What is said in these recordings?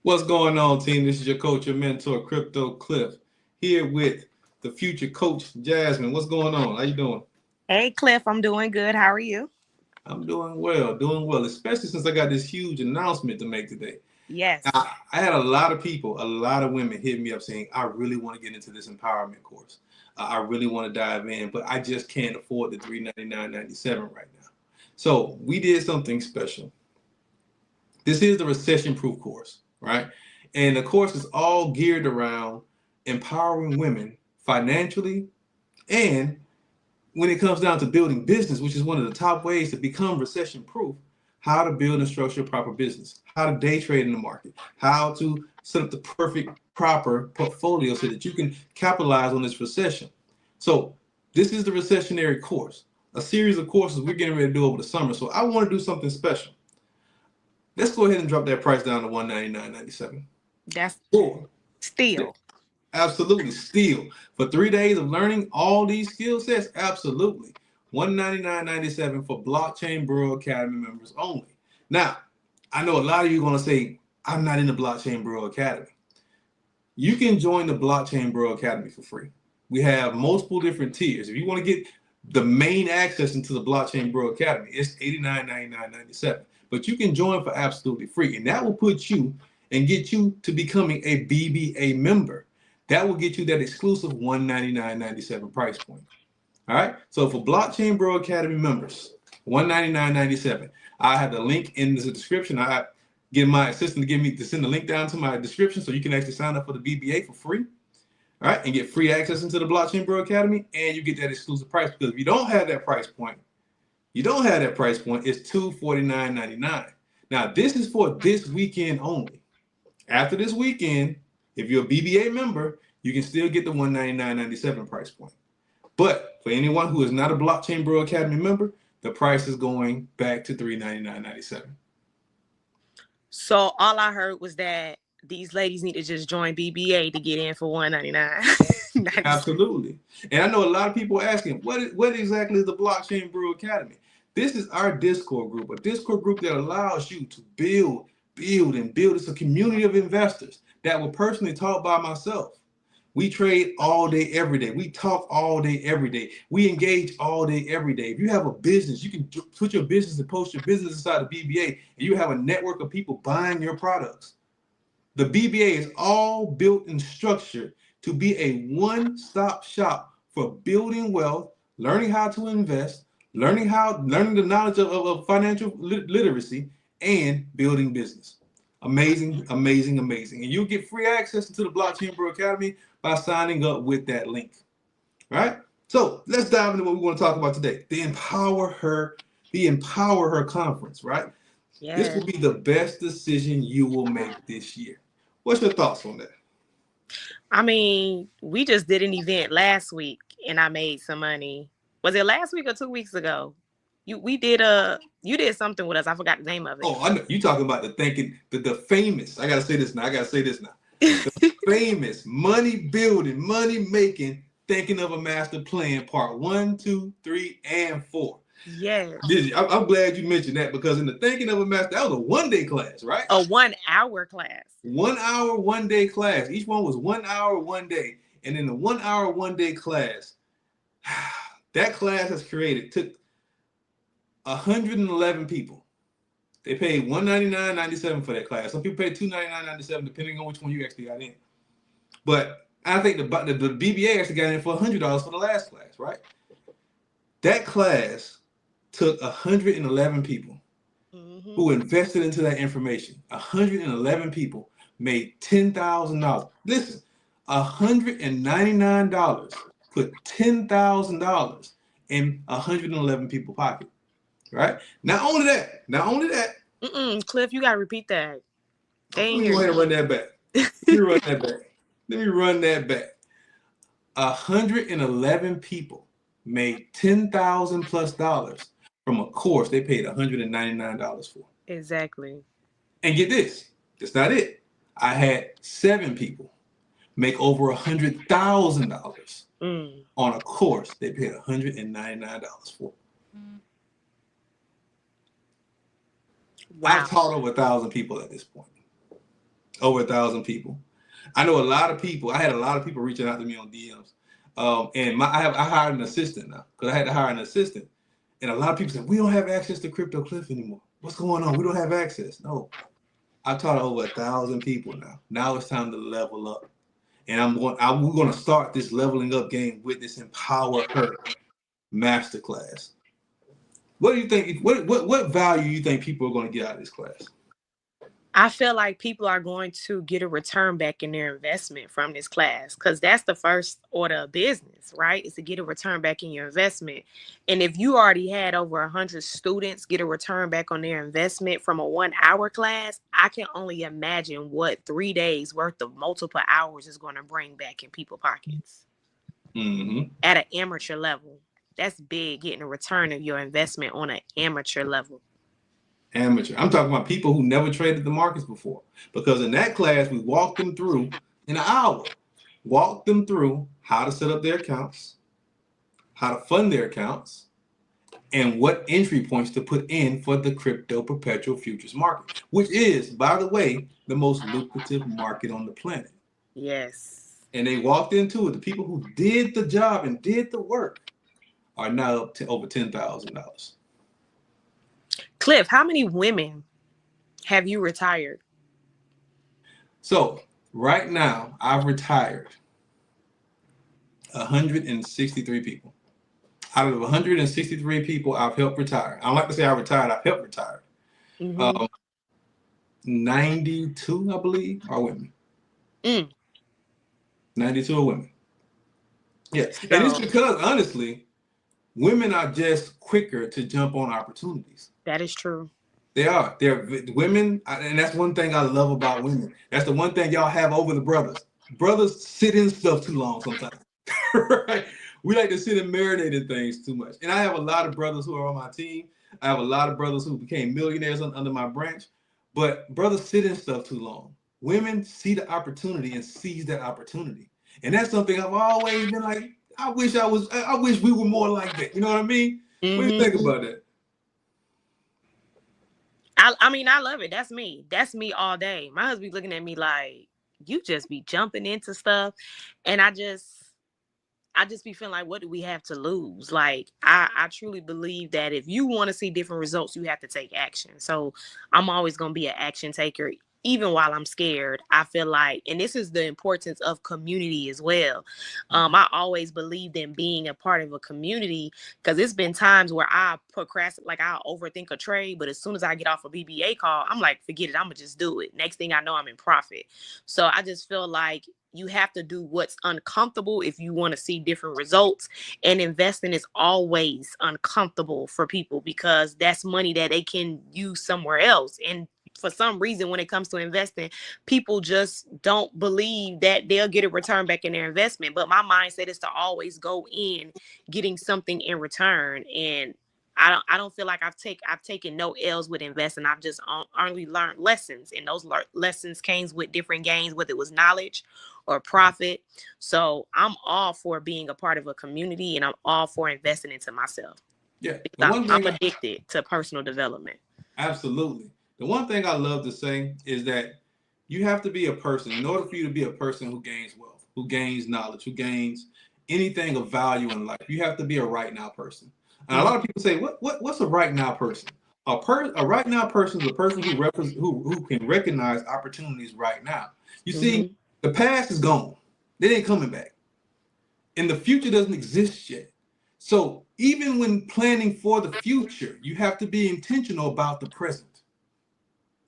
What's going on, team? This is your coach, your mentor, Crypto Cliff, here with the future coach, Jasmine. What's going on? How you doing? Hey, Cliff, I'm doing good. How are you? I'm doing well, especially since I got this huge announcement to make today. Yes, I had a lot of people, a lot of women hit me up saying, I really want to get into this empowerment course. I really want to dive in, but I just can't afford the $399.97 right now. So we did something special. This is the recession-proof course, right? And the course is all geared around empowering women financially and when it comes down to building business, which is one of the top ways to become recession proof, how to build and structure a proper business, how to day trade in the market, how to set up the perfect, proper portfolio so that you can capitalize on this recession. So, this is the recessionary course, a series of courses we're getting ready to do over the summer. So, I want to do something special. Let's go ahead and drop that price down to $199.97. that's Cool. still. Absolutely. Still, for 3 days of learning all these skill sets, absolutely. $199.97 for Blockchain Bro Academy members only. Now, I know a lot of you are going to say, I'm not in the Blockchain Bro Academy. You can join the Blockchain Bro Academy for free. We have multiple different tiers. If you want to get the main access into the Blockchain Bro Academy, it's $89.99.97. But you can join for absolutely free. And that will put you and get you to becoming a BBA member. That will get you that exclusive $199.97 price point. All right. So for Blockchain Bro Academy members, $199.97. I have the link in the description. I get my assistant to give me to send the link down to my description so you can actually sign up for the BBA for free. All right, and get free access into the Blockchain Bro Academy, and you get that exclusive price. Because if you don't have that price point, it's $249.99. Now, this is for this weekend only. After this weekend, if you're a BBA member, you can still get the $199.97 price point. But for anyone who is not a Blockchain Bro Academy member, the price is going back to $399.97. So all I heard was that these ladies need to just join BBA to get in for $199.97. Absolutely. And I know a lot of people asking, what exactly is the Blockchain Brew Academy? This is our Discord group, a Discord group that allows you to build, and build. It's a community of investors that were personally taught by myself. We trade all day, every day. We talk all day, every day. We engage all day, every day. If you have a business, you can put your business and post your business inside the BBA, and you have a network of people buying your products. The BBA is all built and structured to be a one-stop shop for building wealth, learning how to invest, learning the knowledge of financial literacy, and building business. Amazing, amazing, amazing. And you'll get free access to the Blockchain Bro Academy by signing up with that link. All right? So let's dive into what we want to talk about today. The Empower Her Conference, right? This Yeah. will be the best decision you will make this year. What's your thoughts on that? I mean, we just did an event last week and I made some money. Was it last week or 2 weeks ago? You did something with us. I forgot the name of it. Oh, I know. You talking about the famous. I gotta say this now. The famous money building, money making, thinking of a master plan, part 1, 2, 3, and 4. Yes. I'm glad you mentioned that because in the thinking of a master, that was a 1 day class, right? A 1 hour class. 1 hour, 1 day class. Each one was 1 hour, 1 day. And in the 1 hour, 1 day class, that class took 111 people. They paid $199.97 for that class. Some people paid $299.97 depending on which one you actually got in. But I think the BBA actually got in for $100 for the last class, right? That class took 111 people who invested into that information. 111 people made $10,000. Listen, $199 put $10,000 in 111 people's pocket. Right? Not only that. Cliff, you gotta repeat that. Let me go ahead and run that back. Let me run that back. 111 people made $10,000 plus from a course they paid $199 for. Exactly. And get this, that's not it. I had 7 people make over $100,000 on a course they paid $199 for. Wow. I've taught over 1,000 people at this point. Over 1,000 people. I know a lot of people. I had a lot of people reaching out to me on DMs. And I hired an assistant now because I had to hire an assistant. And a lot of people said, we don't have access to Crypto Cliff anymore. What's going on? We don't have access. No, I taught over 1,000 people now. Now it's time to level up. And we're going to start this leveling up game with this Empower Her masterclass. What do you think? What value you think people are going to get out of this class? I feel like people are going to get a return back in their investment from this class, because that's the first order of business, right? Is to get a return back in your investment. And if you already had over 100 students get a return back on their investment from a 1-hour class, I can only imagine what 3 days worth of multiple hours is going to bring back in people's pockets at an amateur level. That's big, getting a return of your investment on an amateur level. Amateur. I'm talking about people who never traded the markets before. Because in that class, we walked them through in an hour. Walked them through how to set up their accounts, how to fund their accounts, and what entry points to put in for the crypto perpetual futures market, which is, by the way, the most lucrative market on the planet. Yes. And they walked into it. The people who did the job and did the work are now up to over $10,000. Cliff, how many women have you retired? So right now, I've retired 163 people. Out of 163 people, I've helped retire. I don't like to say I retired. I've helped retire. 92, I believe, are women. 92 are women. Yes, so, and it's because, honestly, women are just quicker to jump on opportunities. That is true. They are. They're women, and that's one thing I love about women. That's the one thing y'all have over the brothers. Brothers sit in stuff too long sometimes. Right? We like to sit and marinate in things too much. And I have a lot of brothers who are on my team. I have a lot of brothers who became millionaires under my branch. But brothers sit in stuff too long. Women see the opportunity and seize that opportunity. And that's something I've always been like, I wish we were more like that. You know what I mean? What do you think about that? I mean, I love it. That's me. That's me all day. My husband looking at me like, you just be jumping into stuff. And I just be feeling like, what do we have to lose? Like, I truly believe that if you want to see different results, you have to take action. So I'm always going to be an action taker. Even while I'm scared, I feel like, and this is the importance of community as well. I always believed in being a part of a community, because it's been times where I procrastinate, like I'll overthink a trade, but as soon as I get off a BBA call, I'm like, forget it, I'm gonna just do it. Next thing I know, I'm in profit. So I just feel like you have to do what's uncomfortable if you want to see different results. And investing is always uncomfortable for people, because that's money that they can use somewhere else. And for some reason, when it comes to investing, people just don't believe that they'll get a return back in their investment. But my mindset is to always go in getting something in return. And I don't feel like I've taken no L's with investing. I've just only learned lessons, and those lessons came with different gains, whether it was knowledge or profit. So I'm all for being a part of a community, and I'm all for investing into myself. Yeah, I'm addicted to personal development. Absolutely. The one thing I love to say is that you have to be a person. In order for you to be a person who gains wealth, who gains knowledge, who gains anything of value in life, you have to be a right now person. And a lot of people say, what's a right now person? A right now person is a person who can recognize opportunities right now. You see, the past is gone. They ain't coming back. And the future doesn't exist yet. So even when planning for the future, you have to be intentional about the present.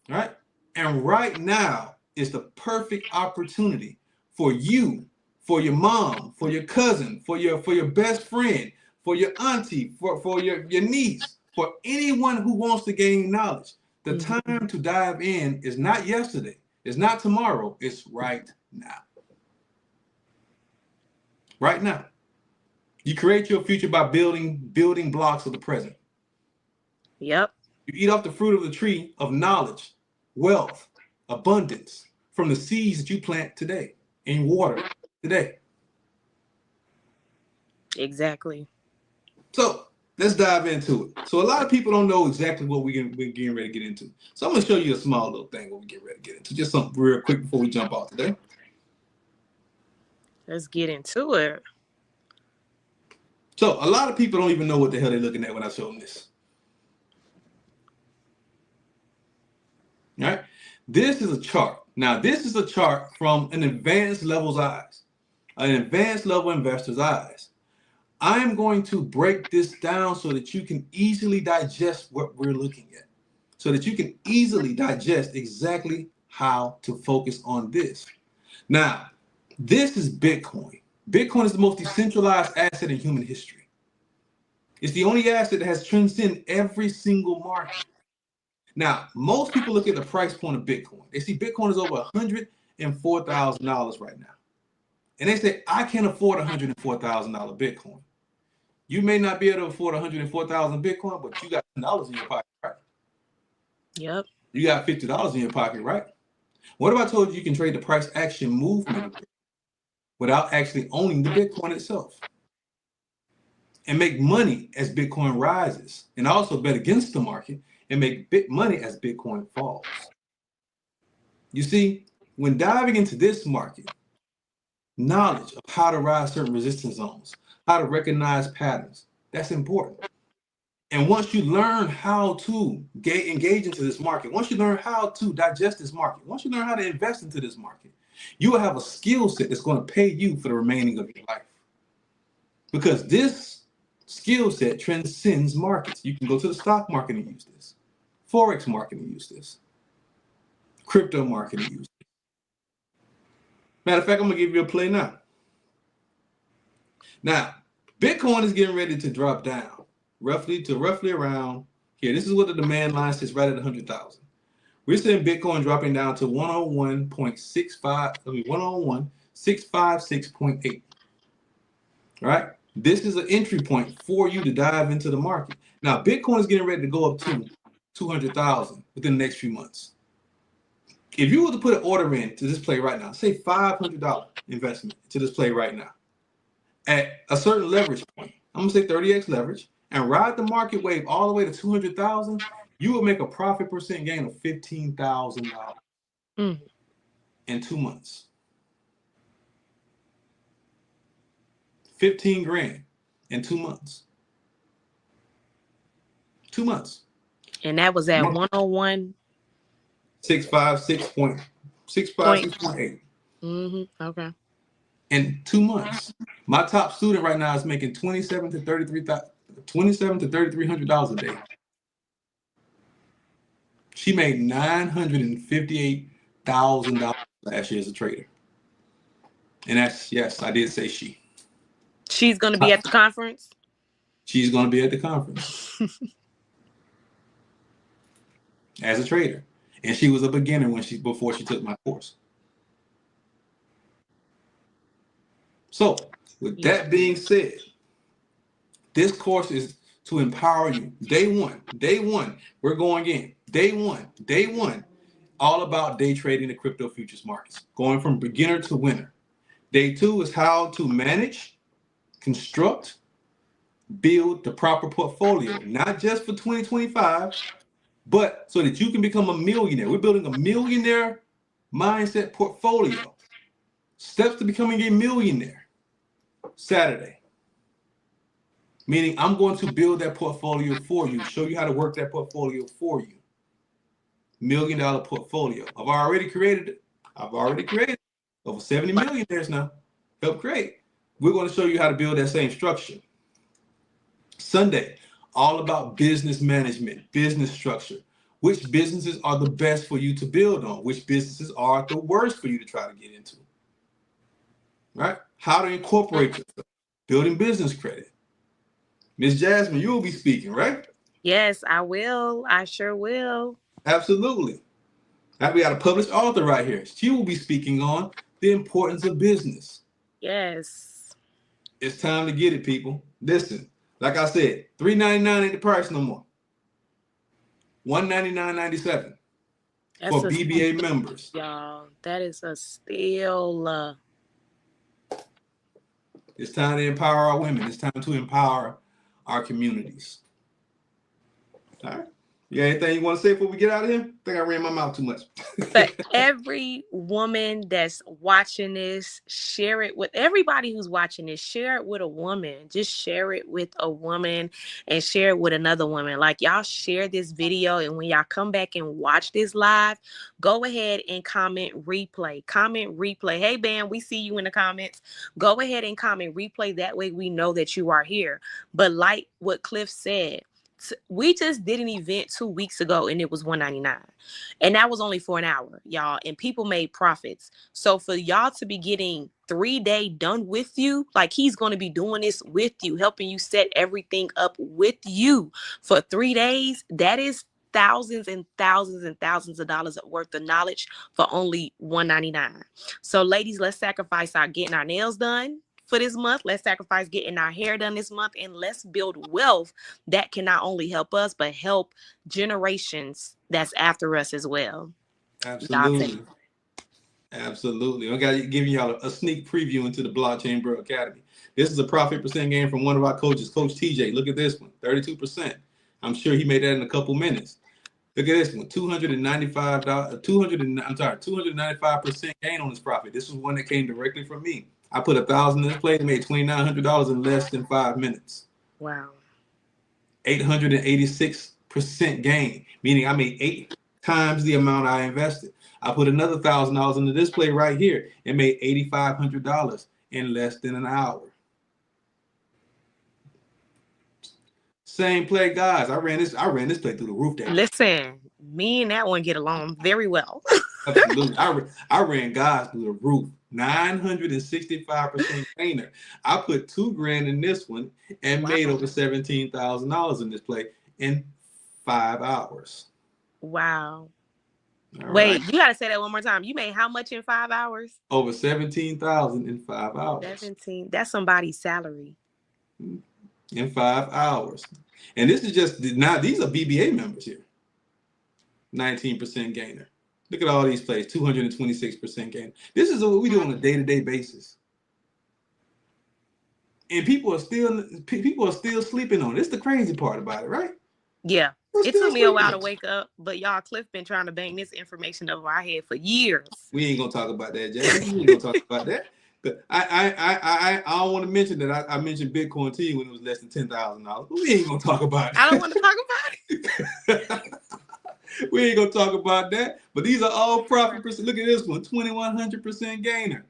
Right? And right now is the perfect opportunity for you, for your mom, for your cousin, for your best friend, for your auntie, for your niece, for anyone who wants to gain knowledge. The time to dive in is not yesterday, it's not tomorrow, it's right now. Right now. You create your future by building blocks of the present. Yep. You eat off the fruit of the tree of knowledge, wealth, abundance from the seeds that you plant today and water today. Exactly. So let's dive into it. So a lot of people don't know exactly what we're getting ready to get into. So I'm going to show you a small little thing what we get ready to get into. Just something real quick before we jump off today. Let's get into it. So a lot of people don't even know what the hell they're looking at when I show them this. All right? This is a chart. Now, this is a chart from an advanced level's eyes, an advanced level investor's eyes. I'm going to break this down so that you can easily digest what we're looking at, so that you can easily digest exactly how to focus on this. Now, this is Bitcoin. Bitcoin is the most decentralized asset in human history. It's the only asset that has transcended every single market. Now, most people look at the price point of Bitcoin. They see Bitcoin is over $104,000 right now. And they say, I can't afford $104,000 Bitcoin. You may not be able to afford 104,000 Bitcoin, but you got $10 in your pocket, right? Yep. You got $50 in your pocket, right? What if I told you can trade the price action movement without actually owning the Bitcoin itself? And make money as Bitcoin rises, and also bet against the market and make big money as Bitcoin falls. You see, when diving into this market, knowledge of how to ride certain resistance zones, how to recognize patterns, that's important. And once you learn how to engage into this market, once you learn how to digest this market, once you learn how to invest into this market, you will have a skill set that's going to pay you for the remaining of your life. Because this skill set transcends markets. You can go to the stock market and use this, Forex market and use this, crypto market and use this. Matter of fact, I'm going to give you a play now. Now, Bitcoin is getting ready to drop down roughly around here. This is what the demand line says, right at 100,000. We're seeing Bitcoin dropping down to 101.656.8. Right? This is an entry point for you to dive into the market. Now, Bitcoin is getting ready to go up to 200,000 within the next few months. If you were to put an order in to this play right now, say $500 investment to this play right now, at a certain leverage point, I'm gonna say 30x leverage, and ride the market wave all the way to 200,000, you would make a profit percent gain of $15,000 in 2 months. 15 grand in 2 months. 2 months. And that was at 101. 656.8. Okay. In 2 months. My top student right now is making $2,700 to $3,300 a day. She made $958,000 last year as a trader. And that's, yes, I did say she. She's going to be at the conference? She's going to be at the conference. As a trader. And she was a beginner before she took my course. So, with that being said, this course is to empower you. Day one, we're going in. Day one, all about day trading the crypto futures markets, going from beginner to winner. Day two is how to manage, construct, build the proper portfolio, not just for 2025, but so that you can become a millionaire. We're building a millionaire mindset portfolio. Steps to becoming a millionaire. Saturday. Meaning I'm going to build that portfolio for you, show you how to work that portfolio for you. $1 million portfolio. I've already created over 70 millionaires now. Help create. We're going to show you how to build that same structure. Sunday, all about business management, business structure. Which businesses are the best for you to build on? Which businesses are the worst for you to try to get into? Right? How to incorporate yourself, building business credit. Ms. Jasmine, you will be speaking, right? Yes, I will. I sure will. Absolutely. Now we got a published author right here. She will be speaking on the importance of business. Yes. It's time to get it, people. Listen, like I said, $3.99 ain't the price no more. $199.97 for BBA members. Y'all, that is a steal. It's time to empower our women. It's time to empower our communities. All right. You got anything you want to say before we get out of here? I think I ran my mouth too much. For every woman that's watching this, share it with everybody who's watching this. Share it with a woman. Just share it with a woman and share it with another woman. Like, y'all share this video, and when y'all come back and watch this live, go ahead and comment replay. Comment replay. Hey, Bam, we see you in the comments. Go ahead and comment replay. That way we know that you are here. But like what Cliff said, we just did an event 2 weeks ago and it was $199, and that was only for an hour, y'all, and people made profits. So for y'all to be getting 3-day done with you, like, he's going to be doing this with you, helping you set everything up with you for 3 days, that is thousands and thousands and thousands of dollars worth of knowledge for only $199. So ladies, let's sacrifice our getting our nails done for this month. Let's sacrifice getting our hair done this month, and let's build wealth that can not only help us, but help generations that's after us as well. Absolutely. Absolutely. I got giving y'all a sneak preview into the Blockchain Bro Academy. This is a profit percent gain from one of our coaches, Coach TJ. Look at this one, 32%. I'm sure he made that in a couple minutes. Look at this one, $295% gain on this profit. This was one that came directly from me. I put $1,000 in this play and made $2,900 in less than 5 minutes. Wow. 886% gain, meaning I made 8 times the amount I invested. I put another $1,000 into this play right here and made $8,500 in less than an hour. Same play, guys. I ran this play through the roof. Listen, me and that one get along very well. Absolutely. I ran guys through the roof. 965% gainer. I put $2,000 in this one and made over $17,000 in this play in 5 hours. Wow. All Wait, right. you gotta say that one more time. You made how much in 5 hours? Over $17,000 in 5 hours. 17. That's somebody's salary. In 5 hours. And this is just, now these are BBA members here. 19% gainer. Look at all these plays, 226% gain. This is what we do on a day-to-day basis. And people are still sleeping on it. It's the crazy part about it, right? Yeah. It took me a while to wake up, but y'all, Cliff been trying to bang this information over our head for years. We ain't gonna talk about that, Jay. We ain't gonna talk about that. But I don't want to mention that I mentioned Bitcoin to you when it was less than $10,000. But we ain't gonna talk about it. I don't want to talk about it. We ain't gonna talk about that. But these are all profit percent. Look at this one, 2,100% gainer.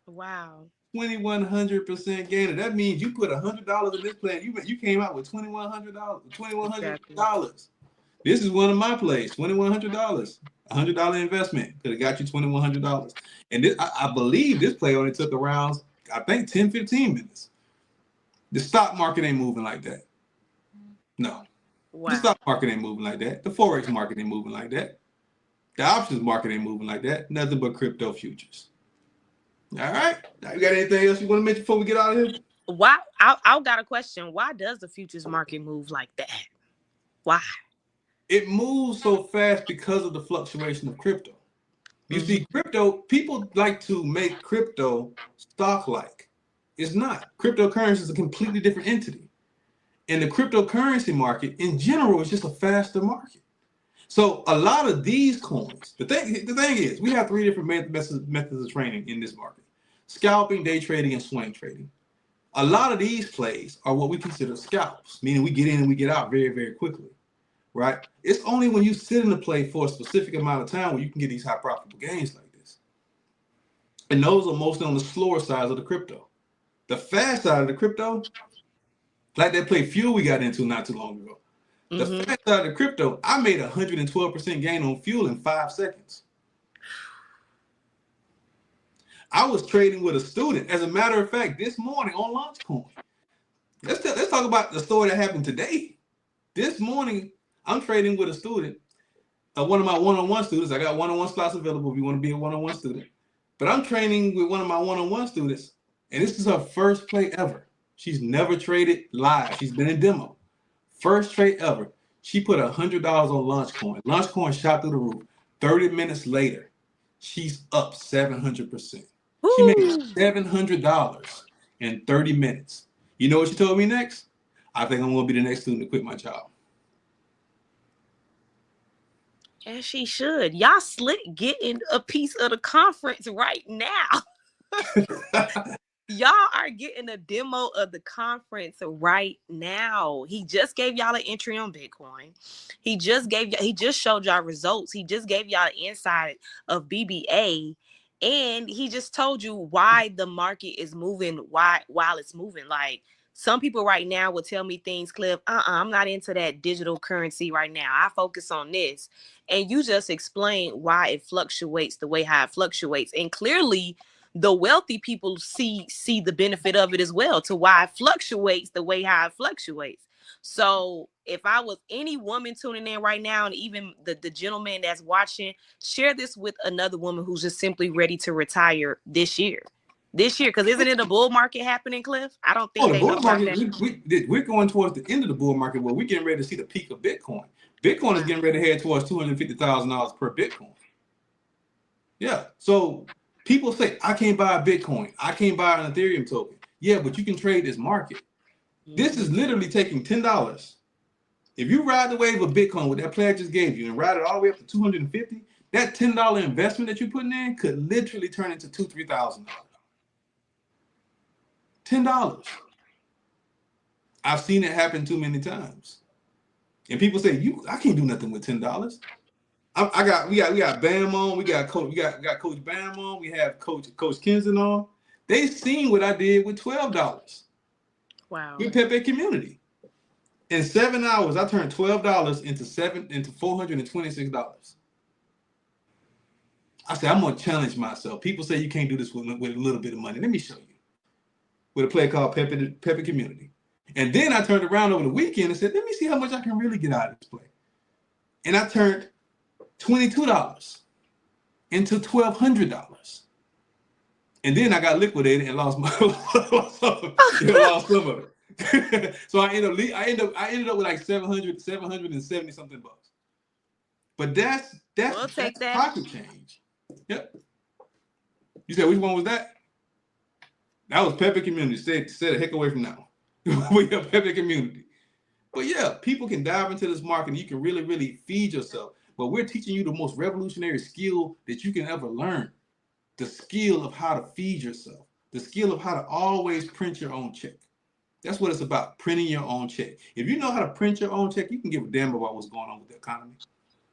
Wow. 2,100% gainer. That means you put $100 in this plan. You came out with $2,100. $2,100. This is one of my plays. $2,100. $100 investment could have got you $2,100. And this, I believe this play only took around, I think, 10, 15 minutes. The stock market ain't moving like that. No. Wow. The stock market ain't moving like that. The Forex market ain't moving like that. The options market ain't moving like that. Nothing but crypto futures. All right. Now, you got anything else you want to mention before we get out of here? Why? I got a question. Why does the futures market move like that? Why? It moves so fast because of the fluctuation of crypto. You see, crypto, people like to make crypto stock-like. It's not. Cryptocurrency is a completely different entity. And the cryptocurrency market, in general, is just a faster market. So a lot of these coins, the thing is, we have 3 different methods of trading in this market: scalping, day trading, and swing trading. A lot of these plays are what we consider scalps, meaning we get in and we get out very, very quickly, right? It's only when you sit in the play for a specific amount of time where you can get these high profitable gains like this. And those are mostly on the slower side of the crypto. The fast side of the crypto, like that play Fuel we got into not too long ago. The fast side of the crypto, I made 112% gain on Fuel in 5 seconds. I was trading with a student. As a matter of fact, this morning on LaunchCoin. Let's talk about the story that happened today. This morning, I'm trading with a student, one of my one-on-one students. I got one-on-one slots available if you want to be a one-on-one student. But I'm training with one of my one-on-one students, and this is her first play ever. She's never traded live. She's been in demo. First trade ever. She put $100 on LaunchCoin. LaunchCoin shot through the roof. 30 minutes later, she's up 700%. She made $700 in 30 minutes. You know what she told me next? I think I'm going to be the next student to quit my job. As she should. Y'all slick getting a piece of the conference right now. Y'all are getting a demo of the conference right now. He just gave y'all an entry on Bitcoin. He just showed y'all results. He just gave y'all an insight of BBA. And he just told you why the market is moving, while it's moving. Like, some people right now would tell me things, Cliff, I'm not into that digital currency right now. I focus on this. And you just explain why it fluctuates the way how it fluctuates. And clearly, the wealthy people see the benefit of it as well, to why it fluctuates the way how it fluctuates. So if I was any woman tuning in right now, and even the gentleman that's watching, share this with another woman who's just simply ready to retire this year. Because isn't it a bull market happening, Cliff? I don't think the bull market, we're going towards the end of the bull market where we're getting ready to see the peak of Bitcoin. Bitcoin is getting ready to head towards $250,000 per Bitcoin. Yeah. So people say, I can't buy a Bitcoin. I can't buy an Ethereum token. Yeah, but you can trade this market. Mm-hmm. This is literally taking $10. If you ride the wave of Bitcoin, what that player just gave you, and ride it all the way up to 250, that $10 investment that you're putting in could literally turn into $2,000, $3,000. $10. I've seen it happen too many times. And people say, I can't do nothing with $10. We got Bam on, we got Coach Bam on, we have Coach Kenson on. They seen what I did with $12. Wow. With Pepe Community. In 7 hours, I turned $12 into $426. I said, I'm gonna challenge myself. People say you can't do this with a little bit of money. Let me show you. With a play called Pepe Community. And then I turned around over the weekend and said, let me see how much I can really get out of this play. And I turned $22 into $1,200. And then I got liquidated and lost some of it. So I ended up with like 770 something bucks. But that's pocket change. Yep. You said which one was that? That was Pepe Community. Stay the heck away from now. We have Pepe Community. But yeah, people can dive into this market and you can really, really feed yourself. But we're teaching you the most revolutionary skill that you can ever learn. The skill of how to feed yourself. The skill of how to always print your own check. That's what it's about, printing your own check. If you know how to print your own check, you can give a damn about what's going on with the economy.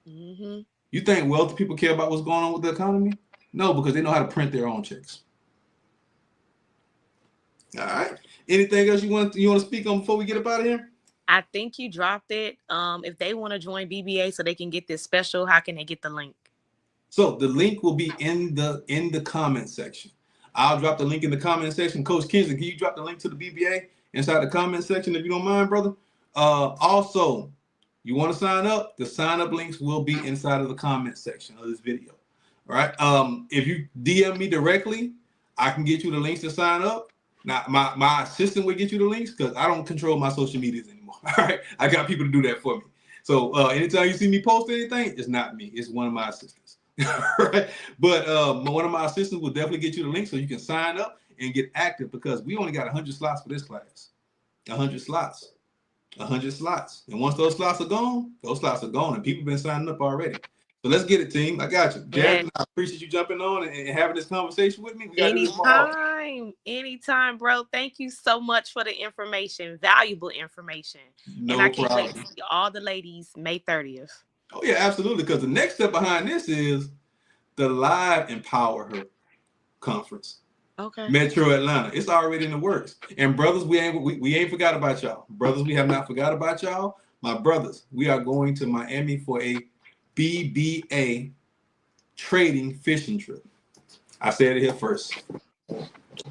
Mm-hmm. You think wealthy people care about what's going on with the economy? No, because they know how to print their own checks. All right. Anything else you want to speak on before we get up out of here? I think you dropped it. If they want to join BBA so they can get this special, how can they get the link? So the link will be in the comment section. I'll drop the link in the comment section. Coach Kenson, can you drop the link to the BBA inside the comment section if you don't mind, brother? Also, you want to sign up? The sign up links will be inside of the comment section of this video. All right. If you DM me directly, I can get you the links to sign up. Now, my assistant will get you the links because I don't control my social medias anymore. All right. I got people to do that for me. So anytime you see me post anything, it's not me. It's one of my assistants. Right. But one of my assistants will definitely get you the link so you can sign up and get active because we only got 100 slots for this class. 100 slots. 100 slots. And once those slots are gone, and people have been signing up already. So let's get it, team. I got you. Jasmine, I appreciate you jumping on and having this conversation with me. Anytime, bro. Thank you so much for the information, valuable information. No and I can't problem. wait to see all the ladies May 30th. Oh, yeah, absolutely. Because the next step behind this is the live Empower Her conference. Okay. Metro Atlanta. It's already in the works. And brothers, we ain't forgot about y'all. Brothers, we have not forgot about y'all. My brothers, we are going to Miami for a BBA trading fishing trip. I said it here first.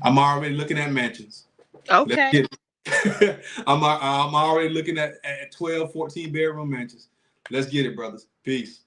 I'm already looking at mansions. Okay. I'm already looking at 12, 14 bedroom mansions. Let's get it, brothers. Peace.